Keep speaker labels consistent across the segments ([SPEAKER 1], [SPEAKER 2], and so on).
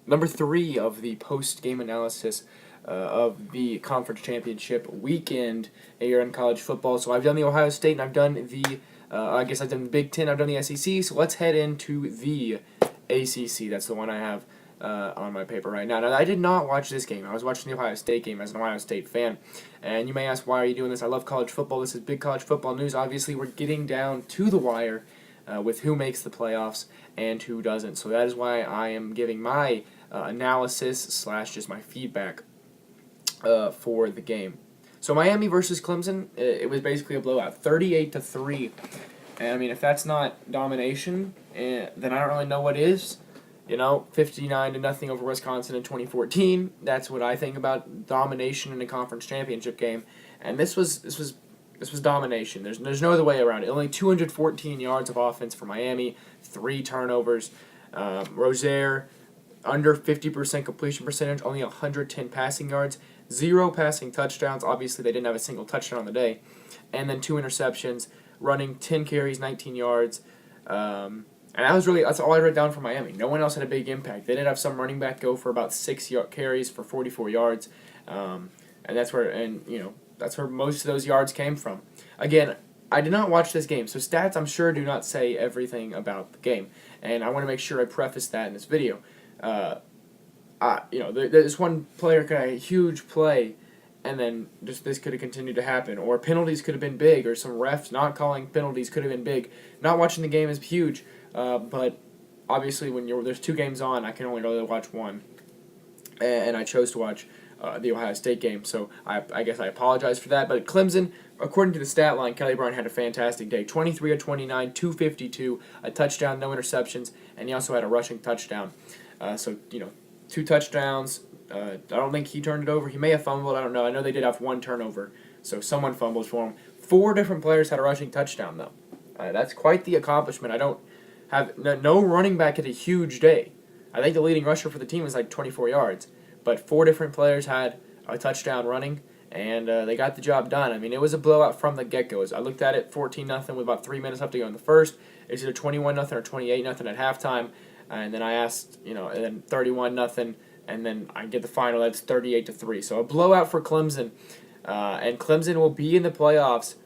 [SPEAKER 1] number 3 of the post-game analysis of the conference championship weekend here in college football. So I've done the Ohio State and I've done the, I guess I've done the Big Ten, I've done the SEC. So let's head into the ACC. That's the one I have on my paper right now. Now, I did not watch this game. I was watching the Ohio State game as an Ohio State fan. And you may ask, why are you doing this? I love college football. This is big college football news. Obviously, we're getting down to the wire with who makes the playoffs and who doesn't. So that is why I am giving my analysis / just my feedback for the game. So Miami versus Clemson, it was basically a blowout, 38-3. And I mean, if that's not domination, then I don't really know what is. 59-0 over Wisconsin in 2014. That's what I think about domination in a conference championship game. And this was domination. There's no other way around it. Only 214 yards of offense for Miami, 3 turnovers. Rozier, under 50% completion percentage, only 110 passing yards, 0 passing touchdowns. Obviously, they didn't have a single touchdown on the day. And then 2 interceptions, running 10 carries, 19 yards. And that's all I wrote down for Miami. No one else had a big impact. They did have some running back go for about 6 carries for 44 yards. And that's where most of those yards came from. Again, I did not watch this game, so stats, I'm sure, do not say everything about the game. And I want to make sure I preface that in this video. This one player could have a huge play, and then just this could have continued to happen. Or penalties could have been big, or some refs not calling penalties could have been big. Not watching the game is huge, but obviously when there's 2 games on, I can only really watch one. And I chose to watch the Ohio State game, so I guess I apologize for that. But Clemson, according to the stat line, Kelly Bryant had a fantastic day. 23 of 29, 252, a touchdown, no interceptions, and he also had a rushing touchdown. 2 touchdowns. I don't think he turned it over. He may have fumbled. I don't know. I know they did have 1 turnover, so someone fumbled for him. 4 different players had a rushing touchdown, though. That's quite the accomplishment. I don't have no running back had a huge day. I think the leading rusher for the team was like 24 yards, but 4 different players had a touchdown running, and they got the job done. I mean, it was a blowout from the get-go. I looked at it, 14-0 with about 3 minutes left to go in the first. It's either 21-0 or 28-0 at halftime. And then I asked, and then 31-0, and then I get the final. That's 38-3. So a blowout for Clemson, and Clemson will be in the playoffs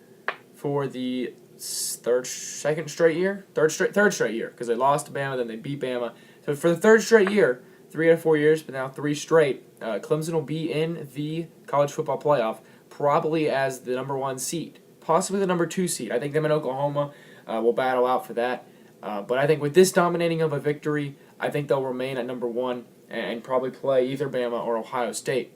[SPEAKER 1] for the third straight year, because they lost to Bama, then they beat Bama. So for the 3rd straight year, 3 out of 4 years, but now 3 straight, Clemson will be in the college football playoff, probably as the number 1 seed, possibly the number 2 seed. I think them and Oklahoma will battle out for that. But I think with this dominating of a victory, I think they'll remain at number 1 and probably play either Bama or Ohio State,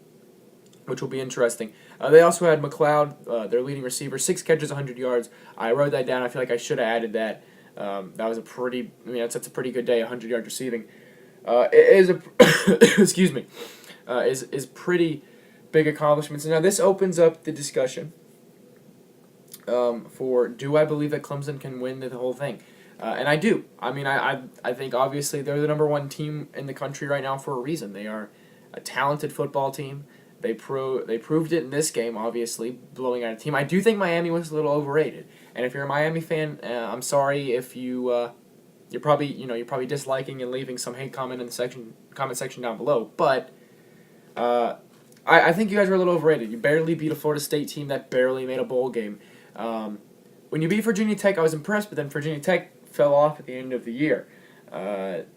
[SPEAKER 1] which will be interesting. They also had McLeod, their leading receiver, 6 catches, 100 yards. I wrote that down. I feel like I should have added that. That was that's a pretty good day, 100 yards receiving. Excuse me, is pretty big accomplishments. Now this opens up the discussion for, do I believe that Clemson can win the whole thing? And I do. I mean, I think obviously they're the number 1 team in the country right now for a reason. They are a talented football team. They proved it in this game, obviously, blowing out a team. I do think Miami was a little overrated. And if you're a Miami fan, I'm sorry if you're probably disliking and leaving some hate comment in the comment section down below. But I think you guys were a little overrated. You barely beat a Florida State team that barely made a bowl game. When you beat Virginia Tech, I was impressed, but then Virginia Tech fell off at the end of the year.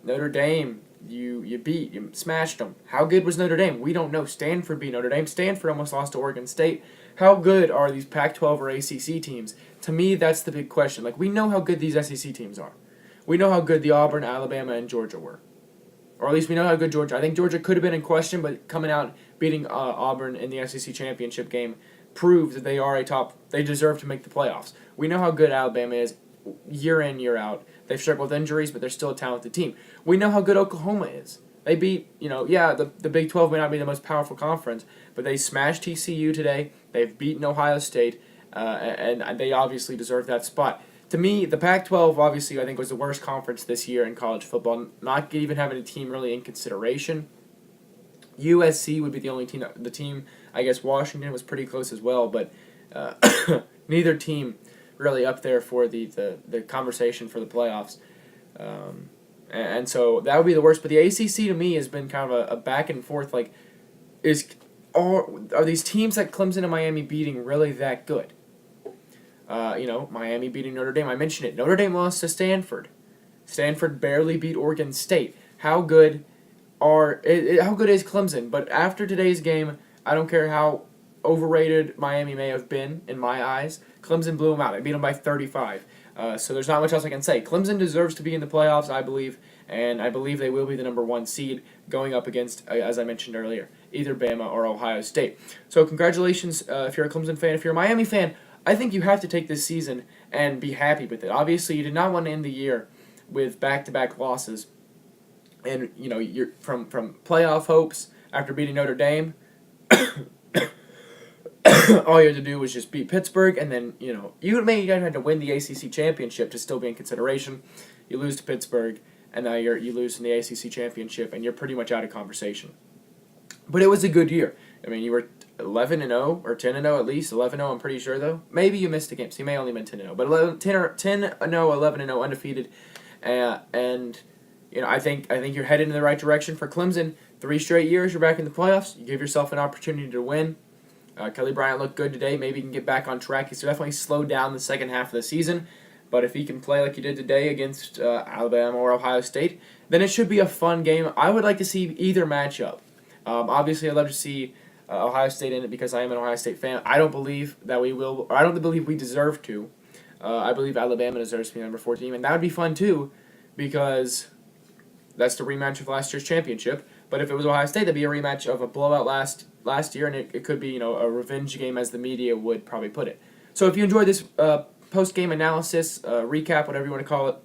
[SPEAKER 1] Notre Dame, you smashed them. How good was Notre Dame? We don't know. Stanford beat Notre Dame. Stanford almost lost to Oregon State. How good are these Pac-12 or ACC teams? To me, that's the big question. Like, we know how good these SEC teams are. We know how good the Auburn, Alabama, and Georgia were. Or at least we know how good Georgia. I think Georgia could have been in question, but coming out beating Auburn in the SEC championship game proved that they deserve to make the playoffs. We know how good Alabama is year in, year out. They've struggled with injuries, but they're still a talented team. We know how good Oklahoma is. They beat, the Big 12 may not be the most powerful conference, but they smashed TCU today. They've beaten Ohio State, and they obviously deserve that spot. To me, the Pac-12, obviously, I think was the worst conference this year in college football, not even having a team really in consideration. USC would be the only team. The team, I guess Washington was pretty close as well, but neither team really up there for the conversation for the playoffs. And so that would be the worst. But the ACC to me has been kind of a back and forth. Like, are these teams like Clemson and Miami beating really that good? Miami beating Notre Dame. I mentioned it. Notre Dame lost to Stanford. Stanford barely beat Oregon State. How good is Clemson? But after today's game, I don't care how overrated Miami may have been in my eyes. Clemson blew them out. They beat them by 35. So there's not much else I can say. Clemson deserves to be in the playoffs, I believe, and I believe they will be the number 1 seed going up against, as I mentioned earlier, either Bama or Ohio State. So congratulations if you're a Clemson fan. If you're a Miami fan, I think you have to take this season and be happy with it. Obviously, you did not want to end the year with back-to-back losses, and you're from playoff hopes after beating Notre Dame. All you had to do was just beat Pittsburgh, and then you maybe had to win the ACC championship to still be in consideration. You lose to Pittsburgh, and now you lose in the ACC championship, and you're pretty much out of conversation. But it was a good year. I mean, you were 11-0 or 10-0 at least. 11-0, I'm pretty sure though. Maybe you missed a game, so you may only been 10-0. But 10-0, 11-0, undefeated, and I think you're headed in the right direction for Clemson. 3 straight years, you're back in the playoffs. You give yourself an opportunity to win. Kelly Bryant looked good today. Maybe he can get back on track. He's definitely slowed down the second half of the season. But if he can play like he did today against Alabama or Ohio State, then it should be a fun game. I would like to see either matchup. Obviously, I'd love to see Ohio State in it because I am an Ohio State fan. I don't believe that we will, or I don't believe we deserve to. I believe Alabama deserves to be number 4 team, and that would be fun too because that's the rematch of last year's championship. But if it was Ohio State, that'd be a rematch of a blowout last year, and it could be a revenge game as the media would probably put it. So if you enjoyed this post-game analysis, recap, whatever you want to call it,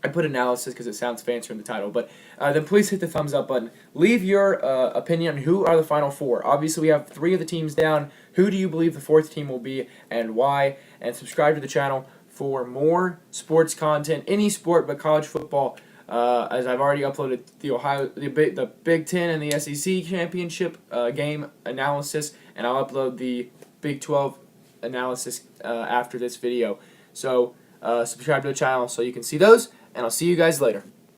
[SPEAKER 1] I put analysis because it sounds fancier in the title, but then please hit the thumbs up button. Leave your opinion on who are the Final 4. Obviously, we have 3 of the teams down. Who do you believe the 4th team will be and why? And subscribe to the channel for more sports content, any sport but college football. As I've already uploaded the Big Ten and the SEC championship game analysis, and I'll upload the Big 12 analysis after this video. So subscribe to the channel so you can see those, and I'll see you guys later.